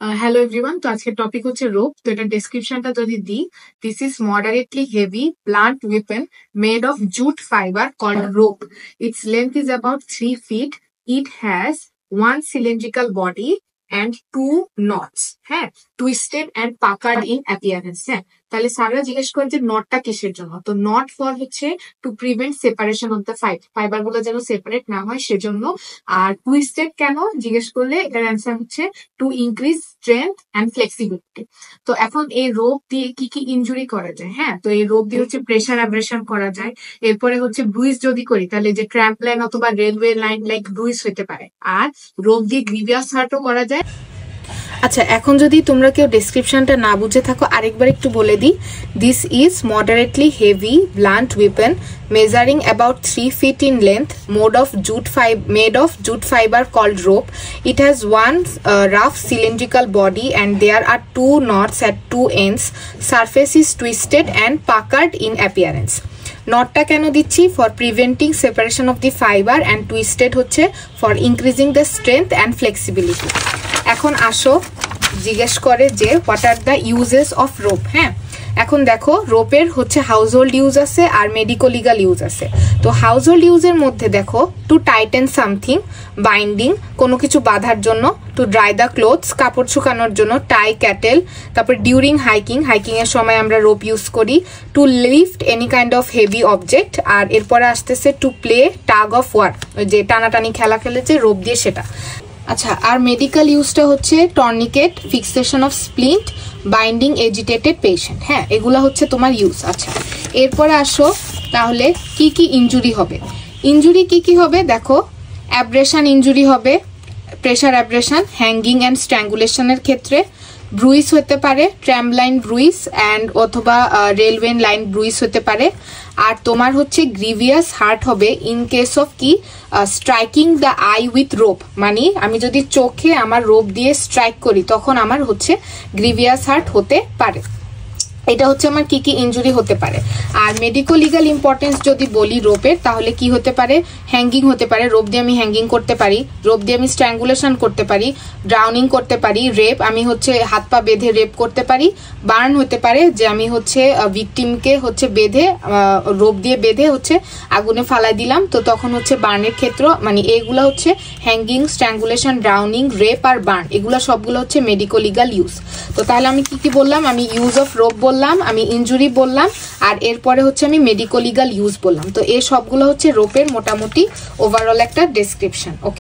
Hello everyone, তো আজকের topic হচ্ছে রোপ। তো এটা ডেসক্রিপশনটা যদি দিই, this is moderately heavy blunt weapon made of jute fiber called rope. Its length is about 3 feet. It has one cylindrical body and two knots. হ্যাঁ, twisted and puckered in appearance. হ্যাঁ, তাহলে স্যাররা জিজ্ঞেস করেন যে নটটা কিসের জন্য। তো নট ফর হচ্ছে to prevent separation of the fibre গুলো যেন সেপারেট না হয় সেজন্য। আর টুইস্টেড কেন জিজ্ঞেস করলে এটার অ্যান্সার হচ্ছে to increase strength and flexibility. তো এখন এই রোপ দিয়ে কি কি ইনজুরি করা যায়? হ্যাঁ, তো এই রোপ দিয়ে হচ্ছে প্রেসার অ্যাব্রেশন করা যায়। এরপরে হচ্ছে ব্রুইজ যদি করি তাহলে যে ট্র্যাম্প লাইন অথবা রেলওয়ে লাইন লাইক ব্রুইজ হতে পারে। আর রোপ দিয়ে গ্রিভিয়াস হার্টও করা যায়। আচ্ছা, এখন যদি তোমরা কেউ ডেসক্রিপশনটা না বুঝে থাকো আরেকবার একটু বলে দিই। This is moderately heavy blunt weapon measuring about 3 feet in length made of jute fiber called rope. It has one rough cylindrical body and there are two knots at two ends. Surface is twisted and puckered in appearance. নটটা কেন দিচ্ছি? For preventing separation of the fibre and twisted হচ্ছে for increasing the strength and flexibility. এখন আসো, জিজ্ঞেস করে যে what are the uses of rope. হ্যাঁ, এখন দেখো রোপের হচ্ছে হাউস হোল্ড ইউজ আছে আর মেডিকো লিগাল ইউজ আছে। তো হাউস হোল্ড ইউজের মধ্যে দেখো টু টাইটেন সামথিং, বাইন্ডিং কোনো কিছু বাঁধার জন্য, টু ড্রাই দ্য ক্লোথস কাপড় শুকানোর জন্য, টাই ক্যাটেল, তারপর ডিউরিং হাইকিং এর সময় আমরা রোপ ইউজ করি, to lift any kind of heavy object, আর এরপরে আসতেছে to play tug of war, যে টানাটানি খেলা খেলে যে রোপ দিয়ে সেটা। আচ্ছা, আর মেডিকেল ইউজটা হচ্ছে tourniquet, fixation of splint, binding agitated patient. হ্যাঁ, এগুলো হচ্ছে তোমার ইউজ। আচ্ছা, এরপরে আসো তাহলে কি কি ইনজুরি হবে। ইনজুরি কি কি হবে দেখো, অ্যাব্রেশন ইনজুরি হবে, প্রেসার অ্যাব্রেশন, হ্যাঙ্গিং অ্যান্ড স্ট্র্যাঙ্গুলেশনের ক্ষেত্রে, ব্রুইস হতে পারে, ট্র্যাম্বলাইন ব্রুইস অ্যান্ড অথবা রেলওয়ে লাইন ব্রুইস হতে পারে। আর তোমার হচ্ছে গ্রিভিয়াস হার্ট হবে ইন কেস অফ কি striking the I with rope, মানে আমি যদি চোখে আমার রোপ দিয়ে স্ট্রাইক করি তখন আমার হচ্ছে গ্রিভিয়াস হার্ট হতে পারে। এটা হচ্ছে আমার কি কি ইনজুরি হতে পারে। আর মেডিকো লিগাল ইম্পর্টেন্স যদি বলি রোপের, তাহলে কি হতে পারে? হ্যাঙ্গিং হতে পারে, রোপ দিয়ে আমি হ্যাঙ্গিং করতে পারি, রোপ দিয়ে আমি স্ট্র্যাঙ্গুলেশন করতে পারি, ড্রাউনিং করতে পারি, রেপ আমি হচ্ছে হাত পা বেঁধে রেপ করতে পারি, বার্ন হতে পারে যে আমি হচ্ছে ভিকটিমকে হচ্ছে বেঁধে রোপ দিয়ে বেঁধে হচ্ছে আগুনে ফালাই দিলাম, তো তখন হচ্ছে বার্নের ক্ষেত্র, মানে এগুলো হচ্ছে হ্যাঙ্গিং, স্ট্র্যাঙ্গুলেশন, ড্রাউনিং, রেপ আর বার্ন, এগুলো সবগুলো হচ্ছে মেডিকো লিগাল ইউজ। তো তাহলে আমি কি কি বললাম? আমি ইউজ অফ রোপ বললাম, আমি ইনজুরি বললাম, আর এরপরে হচ্ছে আমি মেডিকো লিগাল ইউজ বললাম। তো এই সবগুলো হচ্ছে রোপের মোটামুটি ওভারঅল একটা ডেসক্রিপশন। ওকে।